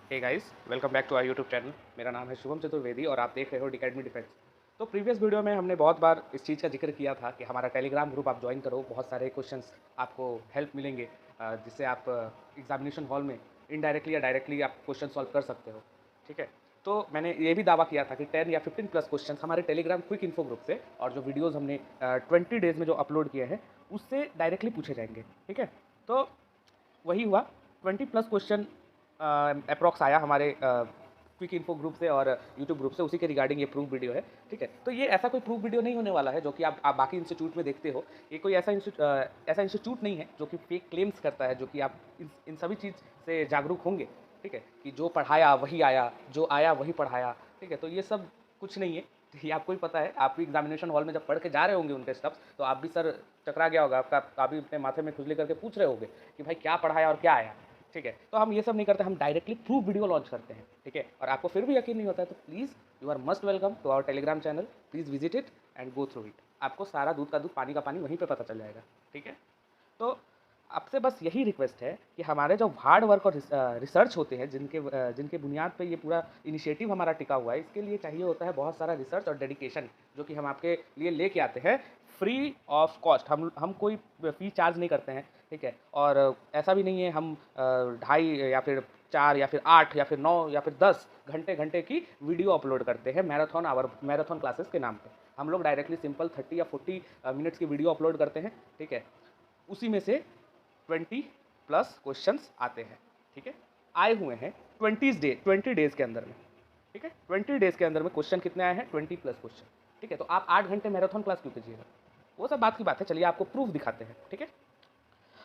Hey guys, welcome back to our YouTube channel. मेरा नाम है शुभम चतुर्वेदी और आप देख रहे हो डिकेडमी डिफेंस। तो प्रीवियस वीडियो में हमने बहुत बार इस चीज़ का जिक्र किया था कि हमारा टेलीग्राम ग्रुप आप ज्वाइन करो, बहुत सारे क्वेश्चंस आपको हेल्प मिलेंगे, जिससे आप एग्जामिनेशन हॉल में इनडायरेक्टली या डायरेक्टली आप क्वेश्चन सॉल्व कर सकते हो। ठीक है, तो मैंने ये भी दावा किया था कि 10 या 15 प्लस क्वेश्चन हमारे टेलीग्राम क्विक इन्फो ग्रुप से और जो वीडियोज़ हमने 20 डेज़ में जो अपलोड किए हैं उससे डायरेक्टली पूछे जाएंगे। ठीक है, तो वही हुआ। 20 प्लस क्वेश्चन अप्रॉक्स आया हमारे क्विक इन्फो ग्रुप से और यूट्यूब ग्रुप से, उसी के रिगार्डिंग ये प्रूफ वीडियो है। ठीक है, तो ये ऐसा कोई प्रूफ वीडियो नहीं होने वाला है जो कि आप बाकी इंस्टीट्यूट में देखते हो। ये कोई ऐसा इंस्टीट्यूट नहीं है जो कि फेक क्लेम्स करता है, जो कि आप इन सभी चीज़ से जागरूक होंगे। ठीक है, कि जो पढ़ाया वही आया, जो आया वही पढ़ाया। ठीक है, तो ये सब कुछ नहीं है। ये आपको ही पता है, आप भी एग्जामिनेशन हॉल में जब पढ़ के जा रहे होंगे उनके स्टफ्स, तो आप भी सर चकरा गया होगा आपका, आप भी अपने माथे में खुजली करके पूछ रहे होंगे कि भाई क्या पढ़ाया और क्या आया। ठीक है, तो हम ये सब नहीं करते, हम डायरेक्टली प्रूफ वीडियो लॉन्च करते हैं। ठीक है, और आपको फिर भी यकीन नहीं होता है तो please you are must welcome to our Telegram channel. Please visit it and go through it. आपको सारा दूध का दूध पानी का पानी वहीं पे पता चल जाएगा। ठीक है, तो आपसे बस यही रिक्वेस्ट है कि हमारे जो हार्ड वर्क और रिसर्च होते हैं, जिनके बुनियाद पे ये पूरा इनिशिएटिव हमारा टिका हुआ है, इसके लिए चाहिए होता है बहुत सारा रिसर्च और डेडिकेशन, जो कि हम आपके लिए लेके आते हैं फ्री ऑफ कॉस्ट। हम कोई फी चार्ज नहीं करते हैं। ठीक है, और ऐसा भी नहीं है हम 2.5 या फिर 4 या फिर 8 या फिर 9 या फिर 10 घंटे घंटे की वीडियो अपलोड करते हैं मैराथन क्लासेस के नाम पे। हम लोग डायरेक्टली सिंपल 30 या 40 मिनट्स की वीडियो अपलोड करते हैं। ठीक है, उसी में से 20 प्लस क्वेश्चंस आते हैं। ठीक है, आए हुए हैं 20 डेज के अंदर में। ठीक है, 20 डेज के अंदर में क्वेश्चन कितने आए हैं? 20 प्लस क्वेश्चन। ठीक है, तो आप 8 घंटे मैराथन क्लास क्यों कीजिएगा? वो सब बात की बात है, चलिए आपको प्रूफ दिखाते हैं। ठीक है,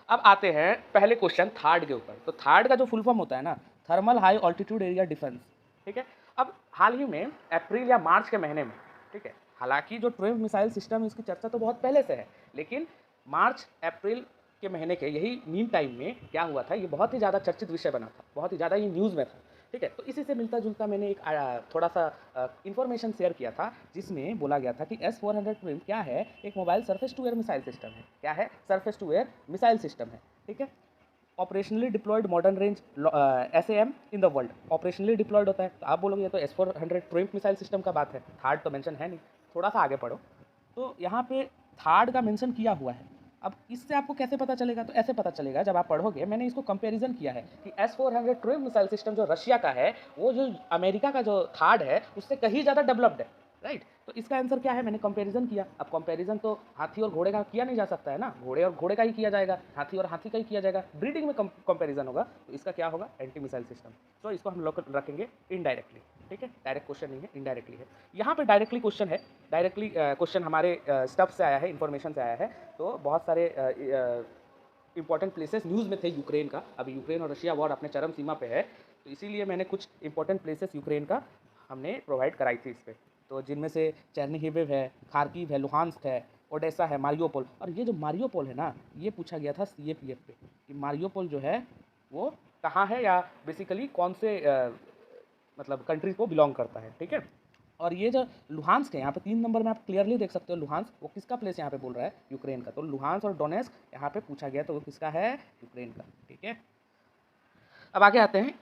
अब आते हैं पहले क्वेश्चन थर्ड के ऊपर। तो थर्ड का जो फुल फॉर्म होता है ना, thermal high altitude area defence. ठीक है, अब हाल ही में अप्रैल या मार्च के महीने में, ठीक है, हालांकि जो ट्रेम्प मिसाइल सिस्टम है उसकी चर्चा तो बहुत पहले से है, लेकिन मार्च अप्रैल के महीने के यही मीन टाइम में क्या हुआ था, ये बहुत ही ज़्यादा चर्चित विषय बना था, बहुत ही ज़्यादा ये न्यूज़ में था। ठीक है, तो इसी से मिलता जुलता मैंने एक थोड़ा सा इन्फॉर्मेशन शेयर किया था, जिसमें बोला गया था कि S-400 ट्रिम क्या है? एक mobile surface to air missile system है। क्या है? Surface to air missile system है। ठीक है, operationally deployed modern range SAM in the world. Operationally deployed होता है, तो आप बोलोगे ये तो S-400 ट्रिम्प मिसाइल सिस्टम का बात है, थर्ड तो मेंशन है नहीं। थोड़ा सा आगे पढ़ो तो यहाँ पे थर्ड का मेंशन किया हुआ है। अब इससे आपको कैसे पता चलेगा? तो ऐसे पता चलेगा जब आप पढ़ोगे। मैंने इसको कंपैरिजन किया है कि S-400 ट्रिम्प मिसाइल सिस्टम जो रशिया का है, वो जो अमेरिका का जो थर्ड है उससे कहीं ज़्यादा डेवलप्ड है। राइट, तो इसका आंसर क्या है? मैंने कंपैरिजन किया। अब कंपैरिजन तो हाथी और घोड़े का किया नहीं जा सकता है ना, घोड़े और घोड़े का ही किया जाएगा, हाथी और हाथी का ही किया जाएगा, ब्रीडिंग में कंपैरिजन होगा। तो इसका क्या होगा? Anti missile system. तो इसको हम लोग रखेंगे इनडायरेक्टली। ठीक है, डायरेक्ट क्वेश्चन नहीं है, इनडायरेक्टली है। यहाँ पे डायरेक्टली क्वेश्चन है, डायरेक्टली क्वेश्चन हमारे स्टफ से आया है, इन्फॉर्मेशन से आया है। तो बहुत सारे इंपॉर्टेंट प्लेसेस न्यूज़ में थे यूक्रेन का। अभी यूक्रेन और रशिया वॉर अपने चरम सीमा पे है, तो इसीलिए मैंने कुछ इंपॉर्टेंट प्लेसेस यूक्रेन का हमने प्रोवाइड कराई थी इस पर। तो जिनमें से चेर्निहिव है, खार्किव है, लुहांस्क है, ओडेसा है, मारियोपोल। और ये जो मारियोपोल है ना, ये पूछा गया था CAPF पे कि मारियोपोल जो है वो कहाँ है, या बेसिकली कौन से मतलब कंट्री को बिलोंग करता है। ठीक है, और ये जो लुहांस्क है, यहाँ पे 3 नंबर में आप क्लियरली देख सकते हो, लुहांस्क वो किसका प्लेस यहाँ पे बोल रहा है? यूक्रेन का। तो लुहांस्क और डोनेस्क यहाँ पे पूछा गया, तो वो किसका है? यूक्रेन का। ठीक है, अब आगे आते हैं।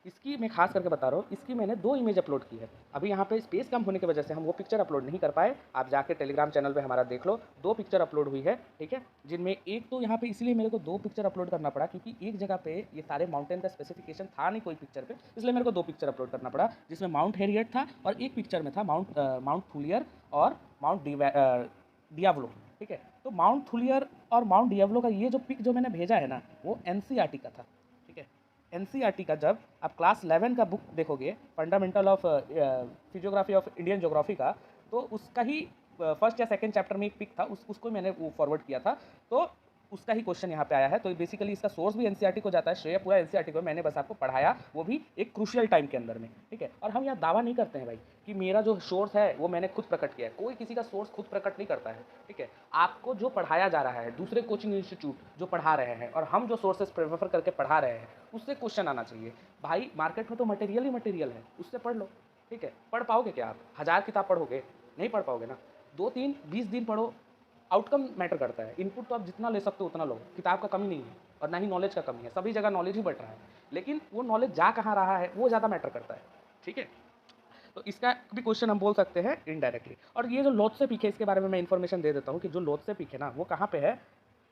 इसकी मैं खास करके बता रहा हूँ, इसकी मैंने 2 इमेज अपलोड की है। अभी यहाँ पे स्पेस कम होने की वजह से हम वो पिक्चर अपलोड नहीं कर पाए। आप जाके टेलीग्राम चैनल पे हमारा देख लो, 2 पिक्चर अपलोड हुई है। ठीक है, जिनमें एक तो यहाँ पे इसलिए मेरे को 2 पिक्चर अपलोड करना पड़ा क्योंकि एक जगह पे ये सारे माउंटेन का स्पेसिफिकेशन था नहीं कोई पिक्चर पे, इसलिए मेरे को 2 पिक्चर अपलोड करना पड़ा, जिसमें माउंट हेरियट था और एक पिक्चर में था माउंट थुलियर और माउंट डियाब्लो। ठीक है, तो माउंट थुलियर और माउंट डियाब्लो का ये जो पिक जो मैंने भेजा है ना, वो NCERT का था। ठीक है, NCERT का जब आप क्लास 11 का बुक देखोगे, fundamental of physiography of Indian geography का, तो उसका ही फर्स्ट या सेकंड चैप्टर में एक पिक था, उसको मैंने वो फॉरवर्ड किया था। तो उसका ही क्वेश्चन यहाँ पे आया है। तो बेसिकली इसका सोर्स भी NCERT को जाता है, श्रेय पूरा NCERT को। मैंने बस आपको पढ़ाया, वो भी एक क्रूशियल टाइम के अंदर में। ठीक है, और हम यहाँ दावा नहीं करते हैं भाई कि मेरा जो सोर्स है वो मैंने खुद प्रकट किया है। कोई किसी का सोर्स खुद प्रकट नहीं करता है। ठीक है, आपको जो पढ़ाया जा रहा है, दूसरे कोचिंग इंस्टीट्यूट जो पढ़ा रहे हैं और हम जो सोर्सेज प्रेफर करके पढ़ा रहे हैं, उससे क्वेश्चन आना चाहिए। भाई मार्केट में तो मटेरियल ही मटेरियल है, उससे पढ़ लो। ठीक है, पढ़ पाओगे क्या? आप 1000 किताब पढ़ोगे? नहीं पढ़ पाओगे ना। 2-3-20 दिन पढ़ो, आउटकम मैटर करता है। इनपुट तो आप जितना ले सकते हो उतना लो, किताब का कमी नहीं है और ना ही नॉलेज का कमी है, सभी जगह नॉलेज ही बढ़ रहा है। लेकिन वो नॉलेज जा कहाँ रहा है वो ज़्यादा मैटर करता है, ठीक है। तो इसका भी क्वेश्चन हम बोल सकते हैं इनडायरेक्टली। और ये जो लोत्से पीक है इसके बारे में मैं इन्फॉर्मेशन दे देता हूँ कि जो लोत्से पीक है ना वो कहाँ पे है,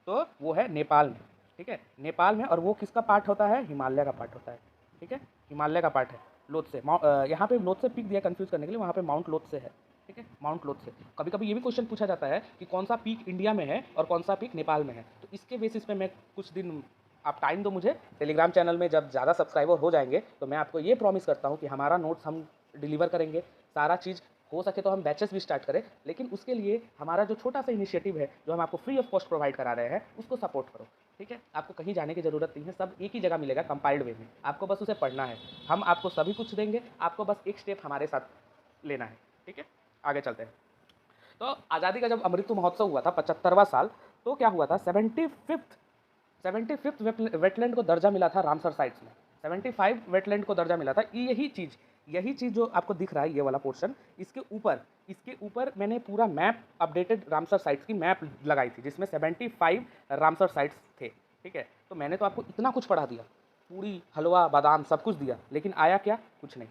तो वो है नेपाल में, ठीक है, नेपाल में। और वो किसका पार्ट होता है, हिमालय का पार्ट होता है, ठीक है, हिमालय का पार्ट है लोत्से। यहाँ पे लोत्से पीक दिया कंफ्यूज करने के लिए, वहाँ पे माउंट लोत्से है, ठीक है, माउंट लोत्से। कभी कभी ये भी क्वेश्चन पूछा जाता है कि कौन सा पीक इंडिया में है और कौन सा पीक नेपाल में है। तो इसके बेसिस पे मैं कुछ दिन, आप टाइम दो मुझे, टेलीग्राम चैनल में जब ज़्यादा सब्सक्राइबर हो जाएंगे तो मैं आपको ये प्रॉमिस करता हूँ कि हमारा नोट्स हम डिलीवर करेंगे, सारा चीज़। हो सके तो हम बैचेस भी स्टार्ट करें, लेकिन उसके लिए हमारा जो छोटा सा इनिशिएटिव है जो हम आपको फ्री ऑफ कॉस्ट प्रोवाइड करा रहे हैं उसको सपोर्ट करो, ठीक है। आपको कहीं जाने की ज़रूरत नहीं है, सब एक ही जगह मिलेगा कंपाइल्ड वे में, आपको बस उसे पढ़ना है। हम आपको सभी कुछ देंगे, आपको बस एक स्टेप हमारे साथ लेना है, ठीक है। आगे चलते हैं। तो आज़ादी का जब अमृत महोत्सव हुआ था 75वां साल, तो क्या हुआ था, 75th वेटलैंड को दर्जा मिला था रामसर साइट्स में। 75 वेटलैंड को दर्जा मिला था। यही चीज़ जो आपको दिख रहा है, ये वाला पोर्शन, इसके ऊपर मैंने पूरा मैप, अपडेटेड रामसर साइट्स की मैप लगाई थी जिसमें 75 रामसर साइट्स थे, ठीक है। तो मैंने तो आपको इतना कुछ पढ़ा दिया, पूरी हलवा बादाम सब कुछ दिया, लेकिन आया क्या, कुछ नहीं।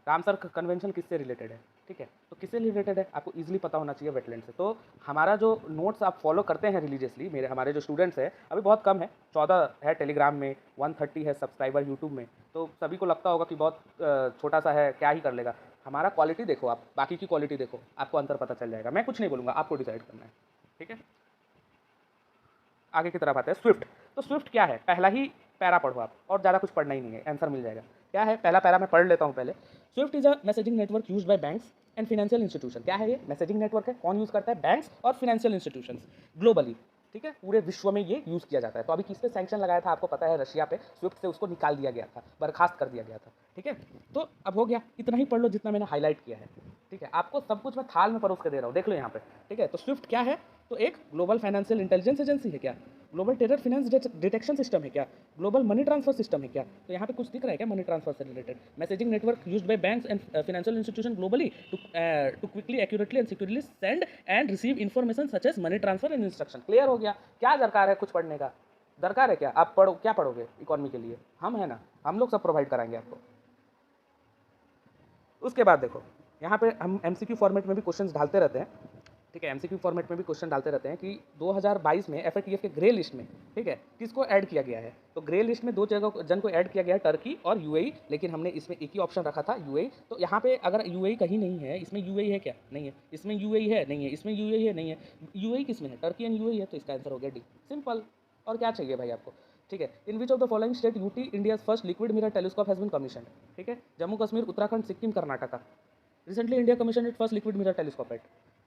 रामसर कन्वेंशन किससे रिलेटेड है, ठीक है, तो किससे रिलेटेड है आपको इजीली पता होना चाहिए, वेटलैंड से। तो हमारा जो नोट्स आप फॉलो करते हैं रिलीजियसली, हमारे जो स्टूडेंट्स हैं अभी बहुत कम है, 14 है टेलीग्राम में, 130 है सब्सक्राइबर यूट्यूब में। तो सभी को लगता होगा कि बहुत छोटा सा है, क्या ही कर लेगा। हमारा क्वालिटी देखो, आप बाकी की क्वालिटी देखो, आपको अंतर पता चल जाएगा। मैं कुछ नहीं बोलूँगा, आपको डिसाइड करना है, ठीक है। आगे की तरफ आते हैं, स्विफ्ट। तो स्विफ्ट क्या है, पहला ही पैरा पढ़ो आप, और ज़्यादा कुछ पढ़ना ही नहीं है, आंसर मिल जाएगा। क्या है पहला पैरा, मैं पढ़ लेता हूँ पहले। Swift is a messaging network used by banks and financial institution. क्या है ये, मैसेजिंग नेटवर्क है, कौन यूज़ करता है, बैंक्स और फाइनेंशियल इंस्टीट्यूशंस ग्लोबली, ठीक है, पूरे विश्व में ये यूज़ किया जाता है। तो अभी किस पे सैंक्शन लगाया था आपको पता है, रशिया पे। स्विफ्ट से उसको निकाल दिया गया था, बर्खास्त कर दिया गया था, ठीक है। तो अब हो गया, इतना ही पढ़ लो जितना मैंने हाईलाइट किया है, ठीक है। आपको सब कुछ मैं थाल में परोस के दे रहा हूँ, देख लो यहाँ पे, ठीक है। तो स्विफ्ट क्या है, तो एक ग्लोबल फाइनेंशियल इंटेलिजेंस एजेंसी है क्या, global terror finance detection system है क्या, ग्लोबल मनी ट्रांसफर सिस्टम है क्या। तो यहाँ पे कुछ दिख रहा है क्या मनी ट्रांसफर से related, messaging network used by banks and financial institution globally to quickly, accurately and securely send and receive information such as money transfer and instruction. Clear हो गया, क्या दरकार है कुछ पढ़ने का, दरकार है क्या, आप पढ़ो, क्या पढ़ोगे इकोनॉमी के लिए, हम है ना, हम लोग सब प्रोवाइड कराएंगे आपको। उसके बाद देखो, यहाँ पे हम एमसीक्यू फॉर्मेट में भी क्वेश्चंस डालते रहते हैं, ठीक है, एमसीक्यू फॉर्मेट में भी क्वेश्चन डालते रहते हैं कि 2022 में एफएटीएफ के ग्रे लिस्ट में, ठीक है, किसको ऐड किया गया है। तो ग्रे लिस्ट में दो जन को ऐड किया गया है, टर्की और यूएई, लेकिन हमने इसमें एक ही ऑप्शन रखा था, यूएई। तो यहाँ पे अगर यूएई कहीं नहीं है, इसमें यूएई है क्या, नहीं है, इसमें यूएई है, नहीं है, इसमें यूएई है, नहीं है, यूएई किस में है, टर्की एंड यूएई है। तो इसका आंसर हो गया डी, सिंपल। और क्या चाहिए भाई आपको, ठीक है। In which of the following state UT India first liquid mirror telescope has been commission, ठीक है, Jammu Kashmir, Uttarakhand, Sikkim, Karnataka. Recently India commission it first liquid mirror telescope at.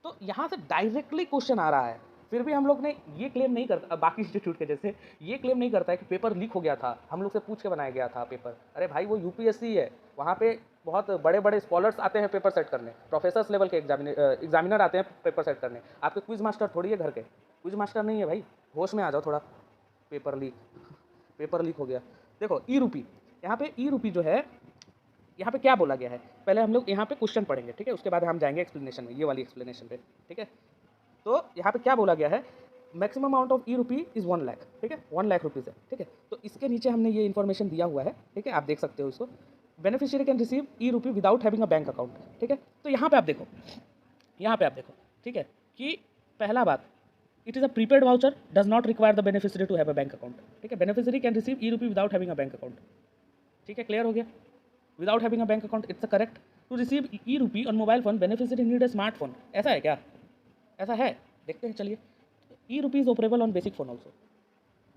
तो यहाँ से डायरेक्टली क्वेश्चन आ रहा है, फिर भी हम लोग ने ये क्लेम नहीं करता, बाकी इंस्टीट्यूट के जैसे ये क्लेम नहीं करता है कि पेपर लीक हो गया था, हम लोग से पूछ के बनाया गया था पेपर। अरे भाई वो यूपीएससी है, वहाँ पे बहुत बड़े बड़े स्कॉलर्स आते हैं पेपर सेट करने, प्रोफेसर्स लेवल के एग्जामिनर आते हैं पेपर सेट करने। आपके क्विज मास्टर थोड़ी है घर के, क्विज मास्टर नहीं है भाई, होश में आ जाओ थोड़ा। पेपर लीक हो गया। देखो ई रूपी, यहाँ पे ई रूपी जो है, यहाँ पे क्या बोला गया है, पहले हम लोग यहाँ पे क्वेश्चन पढ़ेंगे, ठीक है, उसके बाद हम जाएंगे एक्सप्लेनेशन में, ये वाली एक्सप्लेनेशन पे, ठीक है। तो यहाँ पे क्या बोला गया है, maximum amount of E rupee is 1 lakh, ठीक है, 1 लाख रुपीज़ है, ठीक है। तो इसके नीचे हमने ये इन्फॉर्मेशन दिया हुआ है, ठीक है, आप देख सकते हो इसको। Beneficiary can receive e rupee without having a bank account, ठीक है। तो यहाँ पे आप देखो, ठीक है, कि पहला बात, it is a prepaid voucher, does not require the beneficiary to have a bank account, ठीक है। Beneficiary can receive e rupee without having a bank account, ठीक है, क्लियर हो गया। Without having a bank account, it's a correct. To receive e rupee on mobile phone, beneficiary need a smartphone, ऐसा है क्या, ऐसा है, देखते हैं चलिए। E rupee is operable on basic phone also.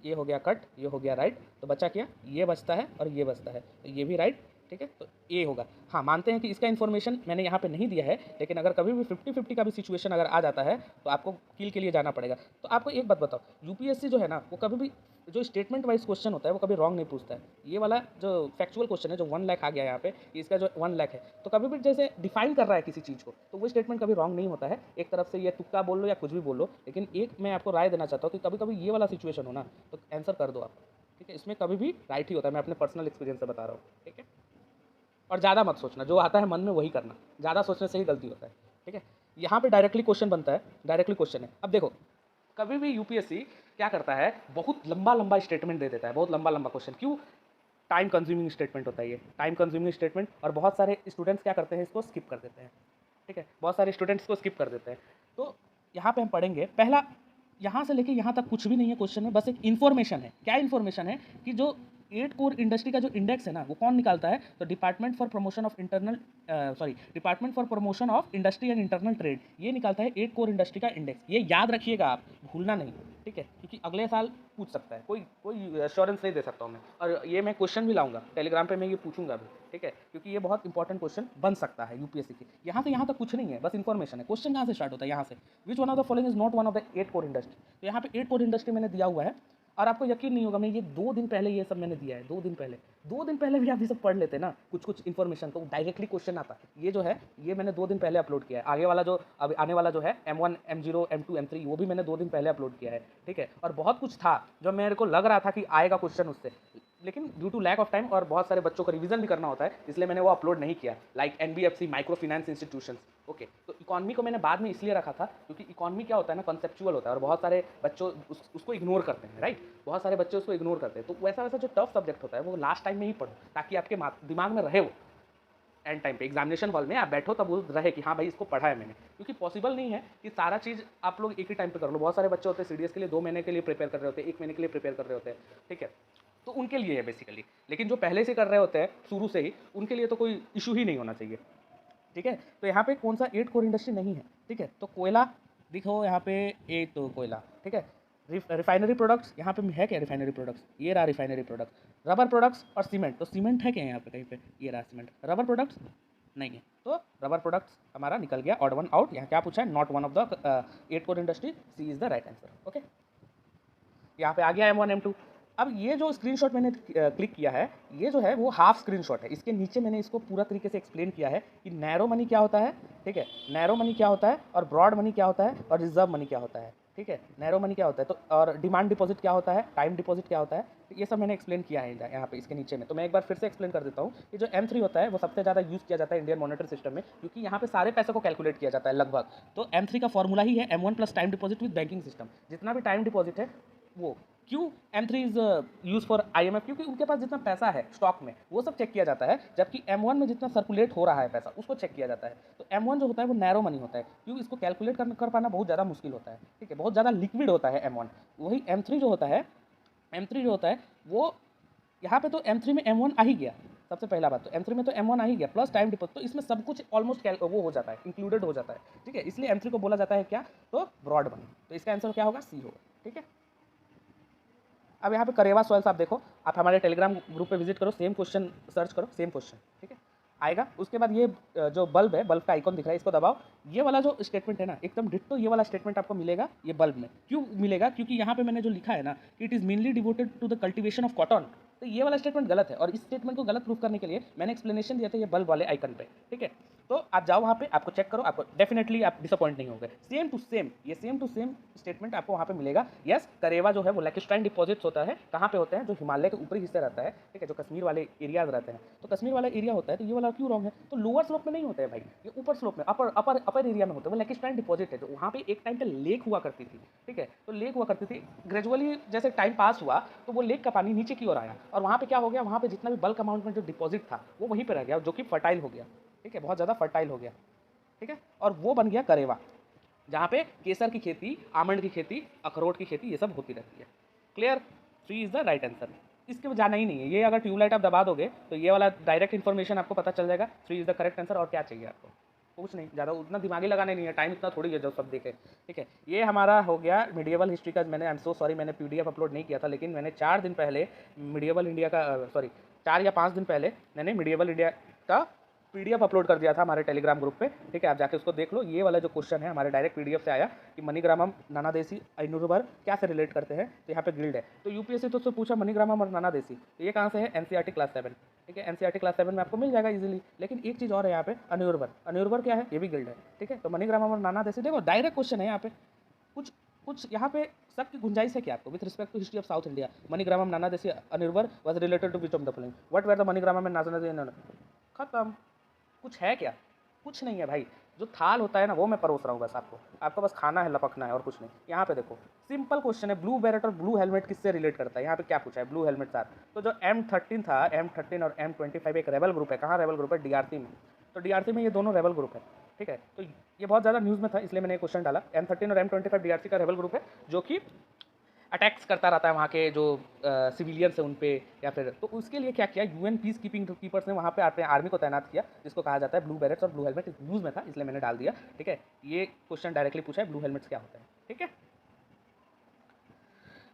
ये हो गया कट, ये हो गया राइट, तो बचा क्या, ये बचता है और ये बचता है, तो ये भी राइट, ठीक है। तो ये होगा, हाँ मानते हैं कि इसका इन्फॉर्मेशन मैंने यहाँ पे नहीं दिया है, लेकिन अगर कभी भी 50-50 का भी सिचुएशन अगर आ जाता है तो आपको किल के लिए जाना पड़ेगा। तो आपको एक बात बताओ, यूपीएससी जो है ना, वो कभी भी जो स्टेटमेंट वाइज क्वेश्चन होता है वो कभी रॉन्ग नहीं पूछता है। ये वाला जो फैक्चुअल क्वेश्चन है, जो 1 लाख आ गया यहाँ पे, इसका जो 1 लाख है, तो कभी भी जैसे डिफाइन कर रहा है किसी चीज़ को, तो वो स्टेटमेंट कभी रॉन्ग नहीं होता है। एक तरफ से ये तुक्का बोल लो या कुछ भी बोल लो, लेकिन एक मैं आपको राय देना चाहता हूँ कि कभी कभी ये वाला सिचुएशन हो ना, तो आंसर कर दो आप, ठीक है। इसमें कभी भी राइट ही होता है, मैं अपने पर्सनल एक्सपीरियंस से बता रहा हूँ, ठीक है। और ज़्यादा मत सोचना, जो आता है मन में वही करना, ज़्यादा सोचने से ही गलती होता है, ठीक है। यहाँ पे डायरेक्टली क्वेश्चन बनता है, डायरेक्टली क्वेश्चन है। अब देखो, कभी भी यूपीएससी क्या करता है, बहुत लंबा लंबा स्टेटमेंट दे देता है, बहुत लंबा लंबा क्वेश्चन, क्यों, टाइम कंज्यूमिंग स्टेटमेंट होता है ये, टाइम कंज्यूमिंग स्टेटमेंट। और बहुत सारे स्टूडेंट्स क्या करते हैं, इसको स्किप कर देते हैं। ठीक है, बहुत सारे स्टूडेंट्स को स्किप कर देते हैं। तो यहाँ पे हम पढ़ेंगे, पहला यहाँ से लेके यहाँ तक कुछ भी नहीं है क्वेश्चन में, बस एक इन्फॉर्मेशन है। क्या इन्फॉर्मेशन है कि जो 8 कोर इंडस्ट्री का जो इंडेक्स है ना, वो कौन निकालता है, तो department for promotion of department for promotion of industry and internal trade, ये निकालता है 8 कोर इंडस्ट्री का इंडेक्स। ये याद रखिएगा आप, भूलना नहीं। ठीक है, क्योंकि अगले साल पूछ सकता है, कोई एश्योरेंस नहीं दे सकता हूँ मैं। और ये मैं क्वेश्चन भी लाऊंगा टेलीग्राम पे, मैं ये पूछूंगा भी। ठीक है, क्योंकि ये बहुत इंपॉर्टेंट क्वेश्चन बन सकता है यूपीएससी की। यहाँ से यहाँ तक कुछ नहीं है, बस इन्फॉर्मेशन है। क्वेश्चन कहाँ से स्टार्ट होता है, यहाँ से, which one of the following is not one of the 8 core industry. तो यहाँ पे 8 कोर इंडस्ट्री मैंने दिया हुआ है, और आपको यकीन नहीं होगा, मैं ये 2 दिन पहले ये सब मैंने दिया है। 2 दिन पहले भी आप ये सब पढ़ लेते ना कुछ इन्फॉर्मेशन, तो डायरेक्टली क्वेश्चन आता। ये जो है, ये मैंने 2 दिन पहले अपलोड किया है। आगे वाला जो अब आने वाला जो है M1 M0 M2 M3, वो भी मैंने 2 दिन पहले अपलोड किया है। ठीक है, और बहुत कुछ था जो मेरे को लग रहा था कि आएगा क्वेश्चन उससे, लेकिन due to lack of time और बहुत सारे बच्चों को रिवीजन भी करना होता है, इसलिए मैंने वो अपलोड नहीं किया। Like NBFC, micro finance institutions. Okay, तो इकॉनमी को मैंने बाद में इसलिए रखा था क्योंकि इकॉनमी क्या होता है ना, कॉन्सेप्चुअल होता है, और बहुत सारे बच्चों उसको इग्नोर करते हैं। राइट, बहुत सारे बच्चे उसको इग्नोर करते हैं। तो वैसा जो टफ सब्जेक्ट होता है वो लास्ट टाइम में ही पढ़ो, ताकि आपके दिमाग में रहे वो। एंड टाइम पे एग्जामिनेशन हॉल में आप बैठो तब वो रहे कि हाँ भाई इसको पढ़ा है मैंने। क्योंकि पॉसिबल नहीं है कि सारा चीज़ आप लोग एक ही टाइम पे कर लो। बहुत सारे बच्चे होते हैं CDS के लिए 2 महीने के लिए प्रिपेयर कर रहे होते हैं, 1 महीने के लिए प्रिपेयर कर रहे होते हैं। ठीक है, तो उनके लिए है बेसिकली। लेकिन जो पहले से कर रहे होते हैं शुरू से ही, उनके लिए तो कोई इशू ही नहीं होना चाहिए। ठीक है, तो यहाँ पे कौन सा 8 कोर इंडस्ट्री नहीं है। ठीक है, तो कोयला दिखो यहाँ पे, एक तो कोयला। ठीक है, रिफाइनरी प्रोडक्ट्स, यहाँ पे है क्या रिफाइनरी प्रोडक्ट्स, ये रहा रिफाइनरी प्रोडक्ट्स। रबर प्रोडक्ट्स और सीमेंट, तो सीमेंट है क्या यहाँ पे कहीं पे, ये रहा सीमेंट। रबर प्रोडक्ट्स नहीं है, तो रबर प्रोडक्ट्स हमारा निकल गया, ऑड वन आउट। यहाँ क्या पूछा है, not one of the 8 core industry, C is the right answer. Okay, यहाँ पे आ गया M1 M2। अब ये जो स्क्रीनशॉट मैंने क्लिक किया है, ये जो है वो हाफ स्क्रीनशॉट है। इसके नीचे मैंने इसको पूरा तरीके से एक्सप्लेन किया है कि नैरो मनी क्या होता है। ठीक है, नैरो मनी क्या होता है, और ब्रॉड मनी क्या होता है, और रिजर्व मनी क्या होता है। ठीक है, नैरो मनी क्या होता है, तो और डिमांड डिपॉजिट क्या होता है, टाइम डिपॉजिट क्या होता है, तो ये सब मैंने एक्सप्लेन किया है यहाँ पे इसके नीचे में। तो मैं एक बार फिर से एक्सप्लेन कर देता हूँ कि जो M3 होता है वो सबसे ज़्यादा यूज़ किया जाता है इंडियन मॉनेटरी सिस्टम में, क्योंकि यहाँ पे सारे पैसे को कैलकुलेट किया जाता है लगभग। तो M3 का फॉर्मूला ही है M1 plus time deposit with banking system. जितना भी टाइम डिपॉजिट है वो, क्यों M3 is use for IMF, क्योंकि उनके पास जितना पैसा है स्टॉक में वो सब चेक किया जाता है, जबकि M1 में जितना सर्कुलेट हो रहा है पैसा उसको चेक किया जाता है। तो M1 जो होता है वो नैरो मनी होता है, क्योंकि इसको कैलकुलेट कर पाना बहुत ज़्यादा मुश्किल होता है। ठीक है, बहुत ज़्यादा लिक्विड होता है M1। वही M3 जो होता है, M3 जो होता है वो, यहाँ पे तो M3 में M1 आ ही गया। सबसे पहला बात तो M3 में तो M1 आ ही गया प्लस टाइम डिपॉजिट, तो इसमें सब कुछ ऑलमोस्ट वो हो जाता है, इंक्लूडेड हो जाता है। ठीक है, इसलिए M3 को बोला जाता है क्या, तो ब्रॉड मनी। तो इसका आंसर क्या होगा, सी होगा। ठीक है, अब यहाँ पे करेवा सॉइल्स आप देखो, आप हमारे टेलीग्राम ग्रुप पे विजिट करो, सेम क्वेश्चन सर्च करो, सेम क्वेश्चन। ठीक है, आएगा। उसके बाद ये जो बल्ब है, बल्ब का आइकॉन दिख रहा है, इसको दबाओ। ये वाला जो स्टेटमेंट है ना, एकदम डिट्टो ये वाला स्टेटमेंट आपको मिलेगा ये बल्ब में। क्यों मिलेगा, क्योंकि यहाँ पे मैंने जो लिखा है ना कि it is mainly devoted to the cultivation of cotton, तो ये वाला स्टेटमेंट गलत है। और इस स्टेटमेंट को गलत प्रूफ करने के लिए मैंने एक्सप्लेनेशन दिया था ये बल्ब वाले आइकन पे। ठीक है, तो आप जाओ वहाँ पे, आपको चेक करो, आपको डेफिनेटली आप डिसअपॉइंट नहीं होंगे। सेम टू सेम, ये सेम टू सेम स्टेटमेंट आपको वहाँ पे मिलेगा। यस, करेवा जो है वो लैक्रिस्टाइन डिपॉजिट्स होता है, कहाँ पे होते हैं, जो हिमालय के ऊपरी हिस्से रहता है। ठीक है, जो कश्मीर वाले एरियाज रहते हैं, तो कश्मीर वाला एरिया होता है, तो ये वाला क्यों रॉन्ग है, तो लोअर स्लोप में नहीं होते हैं भाई, ये ऊपर स्लोप में, अपर एरिया में होते हैं। वो लैक्रिस्टाइन डिपॉजिट है, जो वहाँ पे एक टाइम पे लेक हुआ करती थी। ठीक है, तो लेक हुआ करती थी, ग्रेजुअली जैसे टाइम पास हुआ तो वो लेक का पानी नीचे की ओर आया, और वहाँ पे क्या हो गया, वहाँ पे जितना भी बल्क अमाउंट में जो डिपॉजिट था वो वहीं पे रह गया, जो कि फर्टाइल हो गया। ठीक है, बहुत ज़्यादा फर्टाइल हो गया। ठीक है, और वो बन गया करेवा, जहाँ पे केसर की खेती, आमंड की खेती, अखरोट की खेती, ये सब होती रहती है। Clear, 3 is the right answer. इसके में जाना ही नहीं है, ये अगर ट्यूबलाइट आप दबा दोगे तो ये वाला डायरेक्ट इन्फॉर्मेशन आपको पता चल जाएगा। 3 इज द करेक्ट आंसर। और क्या चाहिए आपको, कुछ नहीं, ज़्यादा उतना दिमागी लगाने नहीं है, टाइम इतना थोड़ी है जो सब देखे। ठीक है, ये हमारा हो गया मिडिएवल हिस्ट्री का। मैंने, आई एम सो सॉरी, मैंने PDF अपलोड नहीं किया था, लेकिन मैंने 4 दिन पहले मिडिएवल इंडिया का, सॉरी 4 या 5 दिन पहले मैंने मिडिएवल इंडिया का PDF अपलोड कर दिया था हमारे टेलीग्राम ग्रुप पे। ठीक है, आप जाके उसको देख लो। ये वाला जो क्वेश्चन है हमारे डायरेक्ट PDF से आया कि मनीग्रामम, नानादेशी, ऐनुरबर क्या से रिलेट करते हैं, तो यहाँ पे गिल्ड है। तो UPSC तो उससे पूछा मनीग्रामम और नानादेशी, तो ये कहाँ से है, NCERT क्लास 7। ठीक है, NCERT क्लास 7 में आपको मिल जाएगा इजीली। लेकिन एक चीज़ और है यहाँ पे, ऐनुरबर। ऐनुरबर क्या है, ये भी गिल्ड है। ठीक है, तो मनीग्रामम और नानादेशी देखो डायरेक्ट क्वेश्चन है यहाँ पे। कुछ यहाँ पे शक की गुंजाइश है क्या आपको, with respect to history of South India, Manigramam, Nanadeshi, Ainnurruvar was related to which of the following, what were the Manigramam and Nanadeshi. खत्म, कुछ है क्या, कुछ नहीं है भाई। जो थाल होता है ना वो मैं परोस रहा हूँ बस आपको बस खाना है, लपकना है और कुछ नहीं। यहाँ पे देखो सिंपल क्वेश्चन है, ब्लू बैरेट और ब्लू हेलमेट किससे रिलेट करता है। यहाँ पे क्या पूछा है, ब्लू हेलमेट सर। तो जो M13 था, M13 और M25 एक रेबल ग्रुप है। कहाँ रेबल ग्रुप है, DRC में। तो DRC में ये दोनों रेबल ग्रुप है, ठीक है। तो ये बहुत ज़्यादा न्यूज़ में था, इसलिए मैंने क्वेश्चन डाला। M13 और M25 DRC का रेबल ग्रुप है, जो कि अटैक्स करता रहता है वहाँ के जो सिविलियंस है उन पे, या फिर तो उसके लिए क्या किया, UN पीस कीपिंग कीपर्स ने वहाँ पे अपने आर्मी को तैनात किया, जिसको कहा जाता है ब्लू बैरेट्स और ब्लू हेलमेट। न्यूज़ में था इसलिए मैंने डाल दिया, ठीक है। ये क्वेश्चन डायरेक्टली पूछा है, ब्लू हेलमेट्स क्या होता है, ठीक है।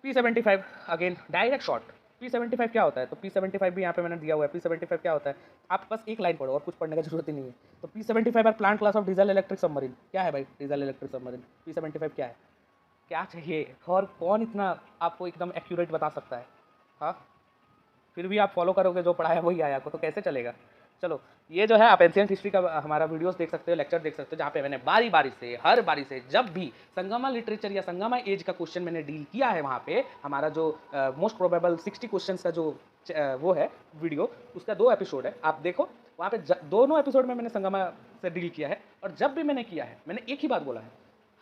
P75 again direct shot. P75 क्या होता है, तो P75 भी यहाँ पे मैंने दिया हुआ है। P75 क्या होता है, आप बस एक लाइन पढ़ो और कुछ पढ़ने की जरूरत ही नहीं है। तो P75 are plant class of diesel electric submarine. क्या है भाई डीजल इलेक्ट्रिक सबमरीन, P75 क्या है, क्या चाहिए और कौन इतना आपको एकदम एक्यूरेट बता सकता है। हाँ, फिर भी आप फॉलो करोगे जो पढ़ाया वही आया को, तो कैसे चलेगा। चलो ये जो है आप एंशिएंट हिस्ट्री का हमारा वीडियोस देख सकते हो, लेक्चर देख सकते हो, जहाँ पे मैंने बारी बारी से हर बारी से जब भी संगमा लिटरेचर या संगमा एज का क्वेश्चन मैंने डील किया है, वहाँ पे हमारा जो मोस्ट प्रोबेबल 60 क्वेश्चन का जो वो है वीडियो, उसका 2 एपिसोड है, आप देखो वहाँ पे दोनों एपिसोड में मैंने संगमा से डील किया है। और जब भी मैंने किया है मैंने एक ही बात बोला है,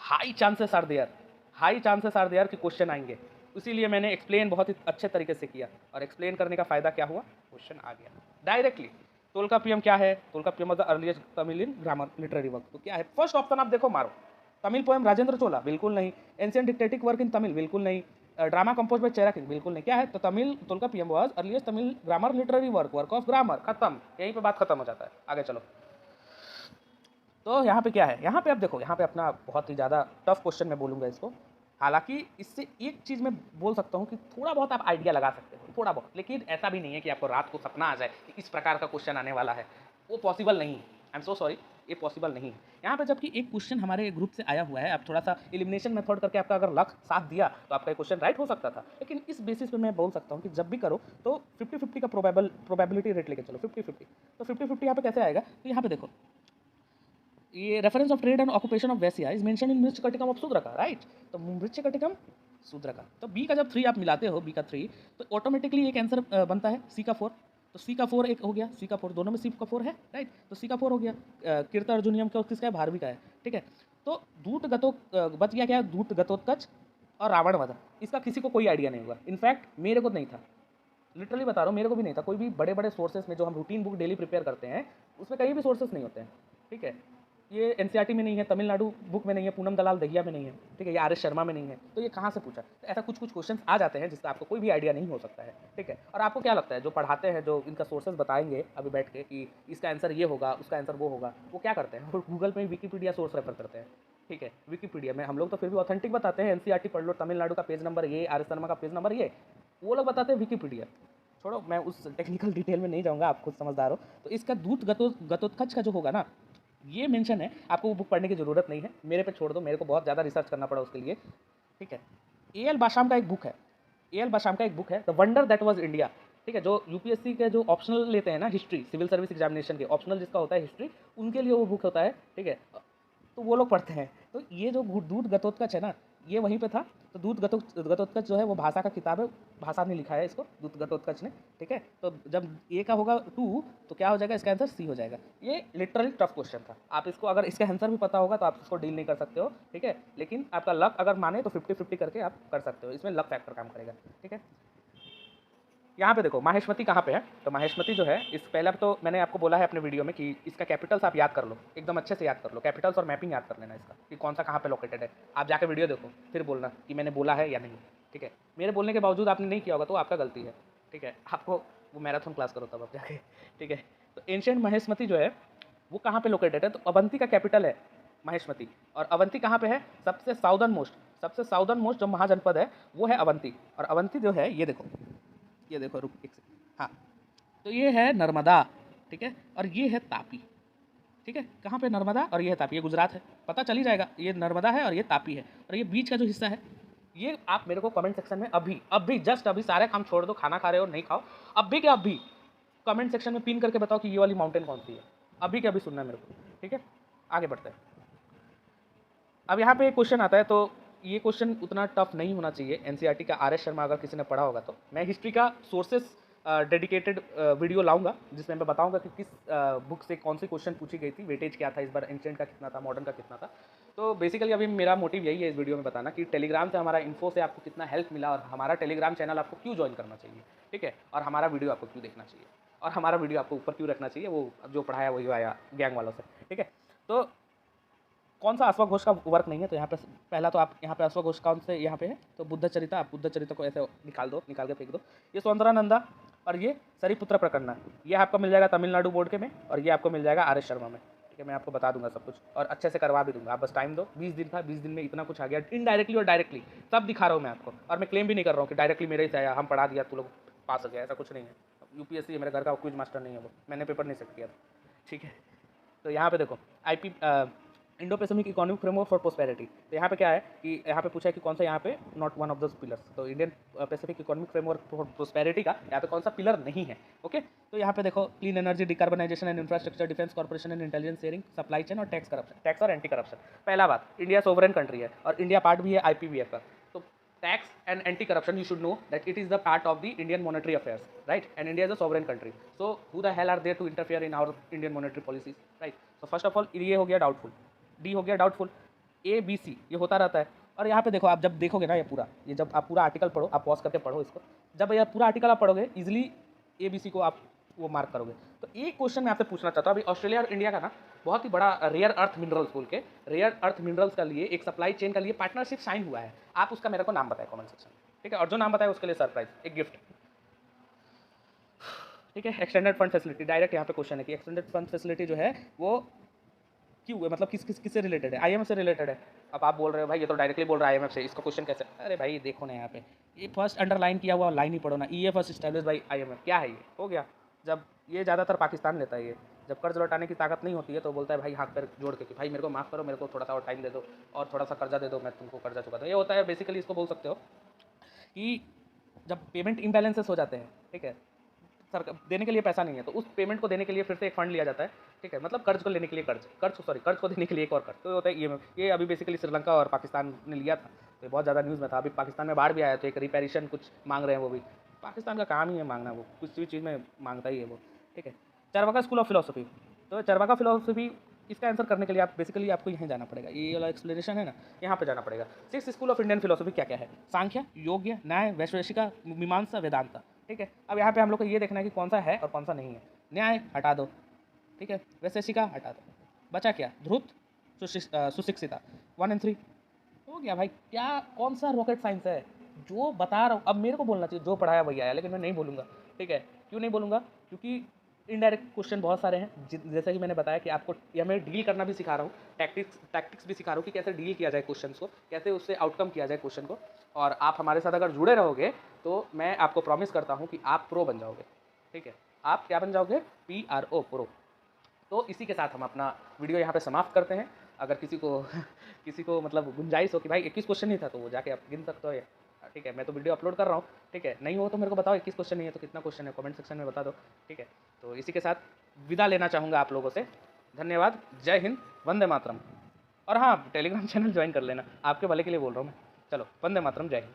हाई चांसेस आर देयर कि क्वेश्चन आएंगे। इसीलिए मैंने एक्सप्लेन बहुत ही अच्छे तरीके से किया, और एक्सप्लेन करने का फ़ायदा क्या हुआ, क्वेश्चन आ गया डायरेक्टली। तोल्काप्पियम क्या है, Tolkappiyam the earliest Tamil in grammar literary work. तो क्या है, फर्स्ट ऑप्शन आप देखो मारो, तमिल पोएम राजेंद्र चोला, बिल्कुल नहीं। Ancient didactic work in Tamil, बिल्कुल नहीं। Drama compose by Chera king, बिल्कुल नहीं। क्या है, तो Tamil Tolkappiyam was earliest Tamil grammar literary work of grammar, खत्म, यहीं पे बात खत्म हो जाता है। आगे चलो, तो यहाँ पे क्या है, यहाँ पे आप देखो, यहाँ पे अपना बहुत ही ज़्यादा टफ क्वेश्चन मैं बोलूँगा इसको। हालांकि इससे एक चीज़ मैं बोल सकता हूँ कि थोड़ा बहुत आप आइडिया लगा सकते हो, थोड़ा बहुत, लेकिन ऐसा भी नहीं है कि आपको रात को सपना आ जाए कि इस प्रकार का क्वेश्चन आने वाला है, वो पॉसिबल नहीं। आई एम सो सॉरी, ये पॉसिबल नहीं है। यहाँ पे जबकि एक क्वेश्चन हमारे ग्रुप से आया हुआ है, आप थोड़ा सा एलिमिनेशन मेथड करके आपका अगर लक साथ दिया तो आपका क्वेश्चन राइट हो सकता था, लेकिन इस बेसिस पे मैं बोल सकता हूँ कि जब भी करो तो 50-50 का प्रोबेबिलिटी रेट लेके चलो, 50-50। तो 50-50 यहाँ पे कैसे आएगा, तो यहाँ पे देखो, ये reference of trade and occupation of Vaishya is mention in Mrichchhakatikam of Shudraka, right. तो मृच्छकटिकम शूद्रका, तो बी का जब 3 आप मिलाते हो, बी का 3, तो ऑटोमेटिकली एक आंसर बनता है सी का 4। तो सी का 4 एक हो गया, सी का 4, दोनों में सी का 4 है, राइट। तो सी का 4 हो गया। कीर्त अर्जुनियम का किसका है, भारवी का है, ठीक है। तो दूत गतो बच गया क्या, दूत गतोत्कच और रावण वध। इसका किसी को कोई आइडिया नहीं होगा, इनफैक्ट मेरे को नहीं था, लिटरली बता रहा हूँ, मेरे को भी नहीं था। कोई भी बड़े बड़े सोर्सेस में जो हम रूटीन बुक डेली प्रिपेयर करते हैं, उसमें कहीं भी सोर्सेस नहीं होते हैं, ठीक है। ये NCERT में नहीं है, तमिलनाडु बुक में नहीं है, पूनम दलाल दहिया में नहीं है, ठीक है, ये RS शर्मा में नहीं है, तो ये कहाँ से पूछा। तो ऐसा कुछ कुछ क्वेश्चन आ जाते हैं जिसका आपको कोई भी आइडिया नहीं हो सकता है, ठीक है। और आपको क्या लगता है, जो पढ़ाते हैं, जो इनका सोर्सेज बताएंगे अभी बैठ के कि इसका आंसर ये होगा, उसका आंसर वो होगा, वो क्या करते हैं, वो गूगल में विकीपीडिया सोर्स रेफर करते हैं, ठीक है। विकीपीडिया में हम लोग तो फिर भी ऑथेंटिक बताते हैं, NCERT पढ़ लो, तमिलनाडु का पेज नंबर ये, RS शर्मा का पेज नंबर ये, वो लोग बताते हैं विकीपीडिया। छोड़ो, मैं उस टेक्निकल डिटेल में नहीं जाऊँगा, आप खुद समझदार हो। तो इसका दूत गतोत्कच का जो होगा ना, ये मेंशन है, आपको वो बुक पढ़ने की ज़रूरत नहीं है, मेरे पे छोड़ दो, मेरे को बहुत ज़्यादा रिसर्च करना पड़ा उसके लिए, ठीक है। AL बाशाम का एक बुक है, AL बाशाम का एक बुक है, the wonder that was India, ठीक है। जो UPSC के जो ऑप्शनल लेते हैं ना, हिस्ट्री, सिविल सर्विस एग्जामिनेशन के ऑप्शनल जिसका होता है हिस्ट्री, उनके लिए वो बुक होता है, ठीक है। तो वो लोग पढ़ते हैं। तो ये जो दूत गतोत्कच है ना, ये वहीं पे था। तो दूत गतोत्कच जो है वो भाषा का किताब है, भाषा ने लिखा है इसको, दूत गतोत्कच ने, ठीक है। तो जब ए का होगा 2 तो क्या हो जाएगा, इसका आंसर सी हो जाएगा। ये लिटरली टफ क्वेश्चन था, आप इसको अगर इसका आंसर भी पता होगा तो आप इसको डील नहीं कर सकते हो, ठीक है। लेकिन आपका लक अगर माने तो 50-50 करके आप कर सकते हो, इसमें लक फैक्टर काम करेगा, ठीक है। यहाँ पे देखो माहेश्मती कहाँ पे है, तो माहेश्मती जो है, इस पहले तो मैंने आपको बोला है अपने वीडियो में कि इसका कैपिटल्स आप याद कर लो, एकदम अच्छे से याद कर लो, कैपिटल्स और मैपिंग याद कर लेना इसका कि कौन सा कहाँ पे लोकेटेड है। आप जाके वीडियो देखो, फिर बोलना कि मैंने बोला है या नहीं, ठीक है। मेरे बोलने के बावजूद आपने नहीं किया होगा तो आपका गलती है, ठीक है। आपको वो मैराथन क्लास करो तब आप जाके, ठीक है। तो एंशिएंट महेश्मती जो है वो कहाँ पे लोकेटेड है, तो अवंती का कैपिटल है महेश्मती। और अवंती कहाँ पे है, सबसे साउदर्न मोस्ट जो महाजनपद है वो है अवंती। और अवंती जो है, ये देखो रुक एक सेकंड, हाँ, तो ये है नर्मदा, ठीक है। और ये है तापी, ठीक है। कहाँ पे नर्मदा और ये है तापी, ये गुजरात है, पता चल ही जाएगा, ये नर्मदा है और ये तापी है। और ये बीच का जो हिस्सा है, ये आप मेरे को कमेंट सेक्शन में अभी जस्ट अभी सारे काम छोड़ दो, खाना खा रहे हो नहीं खाओ, अभी के अभी कमेंट सेक्शन में पिन करके बताओ कि ये वाली माउंटेन कौन सी है, अभी के अभी सुनना है मेरे को, ठीक है। आगे बढ़ते हैं। अब यहाँ पे एक क्वेश्चन आता है, तो ये क्वेश्चन उतना टफ नहीं होना चाहिए। NCERT का RS शर्मा अगर किसी ने पढ़ा होगा तो, मैं हिस्ट्री का सोर्सेस डेडिकेटेड वीडियो लाऊंगा जिसमें मैं बताऊंगा कि किस बुक से कौन सी क्वेश्चन पूछी गई थी, वेटेज क्या था इस बार, एंशिएंट का कितना था, मॉडर्न का कितना था। तो बेसिकली अभी मेरा मोटिव यही है इस वीडियो में बताना कि टेलीग्राम से हमारा इन्फो से आपको कितना हेल्प मिला और हमारा टेलीग्राम चैनल आपको क्यों ज्वाइन करना चाहिए, ठीक है, और हमारा वीडियो आपको क्यों देखना चाहिए और हमारा वीडियो आपको ऊपर क्यों रखना चाहिए, वो जो पढ़ाया वही आया गैंग वालों से, ठीक है। तो कौन सा अश्वघोष का वर्क नहीं है, तो यहाँ पे पहला तो आप यहाँ पे अश्वघोष कौन से यहाँ पे है, तो बुद्ध चरिता, आप बुद्ध चरित्र को ऐसे निकाल दो, निकाल के फेंक दो। ये सौंदरानंदा और ये सरिपुत्र प्रकरण, ये आपको मिल जाएगा तमिलनाडु बोर्ड के में, और ये आपको मिल जाएगा आर एस शर्मा में, ठीक है। मैं आपको बता दूंगा सब कुछ और अच्छे से करवा भी दूंगा, आप बस टाइम दो। 20 दिन था, 20 दिन में इतना कुछ आ गया, इनडायरेक्टली और डायरेक्टली सब दिखा रहा हूँ मैं आपको, और मैं क्लेम भी नहीं कर रहा हूँ कि डायरेक्टली मेरे से आया, हम पढ़ा दिया तो लोग पास हो गया, ऐसा कुछ नहीं है। यूपीएससी है, मेरे घर का क्विज मास्टर नहीं है वो, मैंने पेपर नहीं सेट किया था, ठीक है। तो यहाँ पे देखो IP Indo Pacific economic framework for prosperity, तो यहाँ पे क्या है कि यहाँ पे पूछा है कि कौन सा यहाँ पे not one of the pillars, तो Indian Pacific economic framework for prosperity का यहाँ पे कौन सा पिलर नहीं है, ओके। तो यहाँ पे देखो clean energy, decarbonisation and infrastructure, defence corporation and intelligence sharing, supply chain और टैक्स करप्शन, टैक्स और एंटी करप्शन। पहला बात, इंडिया सोवरेन कंट्री है और इंडिया पार्ट भी है IPVF का, तो tax and anti-corruption, you should know that it is the part of the Indian monetary affairs, right? And India is a sovereign country. So who the hell are there to interfere in our Indian monetary policies, right? So first of all ये हो गया doubtful, D हो गया doubtful, ABC ये होता रहता है। और यहाँ पे देखो, आप जब देखोगे ना ये पूरा, ये जब आप पूरा आर्टिकल पढ़ो, आप पॉज करके पढ़ो इसको, जब ये पूरा आर्टिकल आप पढ़ोगे इजिली ABC को आप वो मार्क करोगे। तो एक क्वेश्चन मैं आपसे पूछना चाहता हूँ, अभी ऑस्ट्रेलिया और इंडिया का ना बहुत ही बड़ा रेयर अर्थ मिनरल्स बोल के, रेयर अर्थ मिनरल्स का लिए एक सप्लाई चेन का लिए पार्टनरशिप साइन हुआ है। आप उसका मेरे को नाम बताएं कमेंट सेक्शन में, ठीक है, और जो नाम बताए उसके लिए सरप्राइज, एक गिफ्ट, ठीक है। एक्सटेंडेड फंड फैसिलिटी, डायरेक्ट यहाँ पे क्वेश्चन है कि एक्सटेंडेड फंड फैसिलिटी जो है वो क्यों है, मतलब किससे रिलेटेड है, IMF से रिलेटेड है। अब आप बोल रहे हो भाई ये तो डायरेक्टली बोल रहा है IMF से, इसका क्वेश्चन कैसे, अरे भाई देखो ना यहाँ पे ये फर्स्ट अंडरलाइन किया हुआ लाइन ही पढ़ो ना, ये फर्स्ट एस्टैब्लिश बाई IMF, क्या है ये, हो गया। जब ये ज़्यादातर पाकिस्तान लेता है, ये जब कर्ज लौटाने की ताकत नहीं होती है तो बोलता है भाई हाथ पैर जोड़ के कि भाई मेरे को माफ़ करो, मेरे को थोड़ा सा और टाइम दे दो और थोड़ा सा कर्जा दे दो, मैं तुमको कर्जा चुका दूँ। ये होता है बेसिकली, इसको बोल सकते हो कि जब पेमेंट इम्बैलेंसेस हो जाते हैं, ठीक है, सरकार देने के लिए पैसा नहीं है तो उस पेमेंट को देने के लिए फिर से एक फंड लिया जाता है, ठीक है, मतलब कर्ज को लेने के लिए कर्ज को देने के लिए एक और कर्ज, तो होता है EMF। ये अभी बेसिकली श्रीलंका और पाकिस्तान ने लिया था, तो ये बहुत ज़्यादा न्यूज़ में था। अभी पाकिस्तान में बाढ़ भी आया तो एक रिपेरिशन कुछ मांग रहे हैं, वो भी पाकिस्तान का काम ही है मांगना, वो कुछ भी चीज़ में मांगता ही है वो, ठीक है। चरवाका स्कूल ऑफ फिलोसफी, तो चरवाका फिलोसफी, इसका आंसर करने के लिए आप बेसिकली आपको यहीं जाना पड़ेगा, ये वाला एक्सप्लेनेशन है ना, यहाँ पे जाना पड़ेगा। 6 स्कूल ऑफ इंडियन फिलोसफी क्या क्या है, सांख्य, योग्य, न्याय, वैशेषिका, मीमांसा, वेदांता, ठीक है। अब यहाँ पे हम लोग को ये देखना है कि कौन सा है और कौन सा नहीं है। न्याय हटा दो, ठीक है, वैशेषिका हटा दो, बचा क्या, ध्रुत, सुशिक्षिता, 1 और 3 हो गया भाई। क्या कौन सा रॉकेट साइंस है, जो बता रहा हूँ अब मेरे को बोलना चाहिए, जो पढ़ाया वही आया, लेकिन मैं नहीं बोलूँगा, ठीक है। क्यों नहीं बोलूँगा, क्योंकि इनडायरेक्ट क्वेश्चन बहुत सारे हैं, जैसे कि मैंने बताया कि आपको या मैं डील करना भी सिखा रहा हूँ, टैक्टिक्स भी सिखा रहा हूँ कि कैसे डील किया जाए क्वेश्चन को, कैसे उससे आउटकम किया जाए क्वेश्चन को। और आप हमारे साथ अगर जुड़े रहोगे तो मैं आपको प्रॉमिस करता हूँ कि आप प्रो बन जाओगे, ठीक है। आप क्या बन जाओगे, PRO, प्रो। तो इसी के साथ हम अपना वीडियो यहाँ पे समाप्त करते हैं। अगर किसी को मतलब गुंजाइश हो कि भाई 21 क्वेश्चन ही था तो वो जाके आप गिन सकते हो, ठीक है। मैं तो वीडियो अपलोड कर रहा हूँ, ठीक है। नहीं हो तो मेरे को बताओ 21 क्वेश्चन नहीं है तो कितना क्वेश्चन है, कमेंट सेक्शन में बता दो, ठीक है। तो इसी के साथ विदा लेना चाहूँगा आप लोगों से, धन्यवाद, जय हिंद, वंदे मातरम। और हाँ, टेलीग्राम चैनल ज्वाइन कर लेना, आपके भले के लिए बोल रहा हूँ मैं। चलो, वंदे मातरम, जय हिंद।